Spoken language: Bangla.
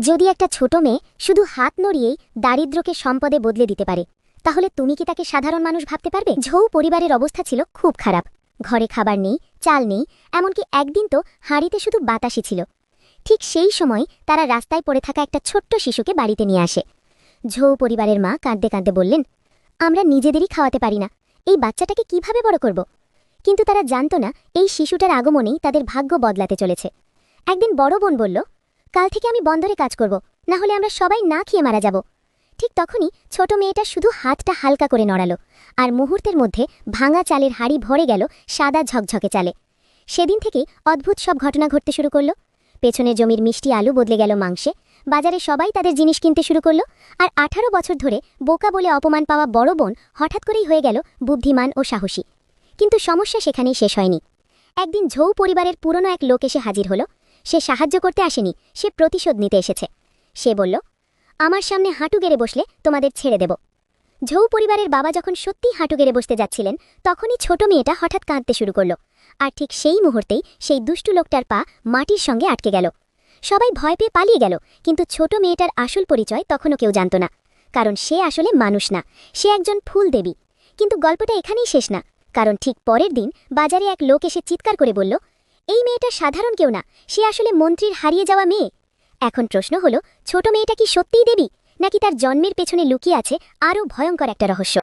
যদি একটা ছোট মেয়ে শুধু হাত নড়িয়েই দারিদ্র্যকে সম্পদে বদলে দিতে পারে, তাহলে তুমি কি তাকে সাধারণ মানুষ ভাবতে পারবে? ঝৌ পরিবারের অবস্থা ছিল খুব খারাপ। ঘরে খাবার নেই, চাল নেই, এমনকি একদিন তো হাঁড়িতে শুধু বাতাসই ছিল। ঠিক সেই সময় তারা রাস্তায় পড়ে থাকা একটা ছোট্ট শিশুকে বাড়িতে নিয়ে আসে। ঝৌ পরিবারের মা কাঁদতে কাঁদতে বললেন, আমরা নিজেদেরই খাওয়াতে পারি না, এই বাচ্চাটাকে কিভাবে বড় করব? কিন্তু তারা জানত না এই শিশুটার আগমনেই তাদের ভাগ্য বদলাতে চলেছে। একদিন বড় বোন বলল, কাল থেকে আমি বন্দরে কাজ করব, না হলে আমরা সবাই না খেয়ে মারা যাব। ঠিক তখনই ছোট মেয়েটা শুধু হাতটা হালকা করে নড়ালো, আর মুহূর্তের মধ্যে ভাঙা চালের হাঁড়ি ভরে গেল সাদা ঝকঝকে চালে। সেদিন থেকেই অদ্ভুত সব ঘটনা ঘটতে শুরু করলো। পেছনের জমির মিষ্টি আলু বদলে গেল মাংসে, বাজারে সবাই তাদের জিনিস কিনতে শুরু করলো, আর 18 বছর ধরে বোকা বলে অপমান পাওয়া বড় বোন হঠাৎ করেই হয়ে গেল বুদ্ধিমান ও সাহসী। কিন্তু সমস্যা সেখানেই শেষ হয়নি। একদিন ঝৌ পরিবারের পুরনো এক লোক এসে হাজির হলো। সে সাহায্য করতে আসেনি, সে প্রতিশোধ নিতে এসেছে। সে বলল, আমার সামনে হাঁটু গেড়ে বসলে তোমাদের ছেড়ে দেব। ঝৌ পরিবারের বাবা যখন সত্যিই হাঁটু গেড়ে বসতে যাচ্ছিলেন, তখনই ছোট মেয়েটা হঠাৎ কাঁদতে শুরু করল। আর ঠিক সেই মুহূর্তেই সেই দুষ্টু লোকটার পা মাটির সঙ্গে আটকে গেল। সবাই ভয় পেয়ে পালিয়ে গেল, কিন্তু ছোট মেয়েটার আসল পরিচয় তখনও কেউ জানত না। কারণ সে আসলে মানুষ না, সে একজন ফুল দেবী। কিন্তু গল্পটা এখানেই শেষ না, কারণ ঠিক পরের দিন বাজারে এক লোক এসে চিৎকার করে বলল, এই মেয়েটা সাধারণ কেউ না, সে আসলে মন্ত্রীর হারিয়ে যাওয়া মেয়ে। এখন প্রশ্ন হলো, ছোট মেয়েটা কি সত্যিই দেবী, নাকি তার জন্মের পেছনে লুকিয়ে আছে আরও ভয়ঙ্কর একটা রহস্য?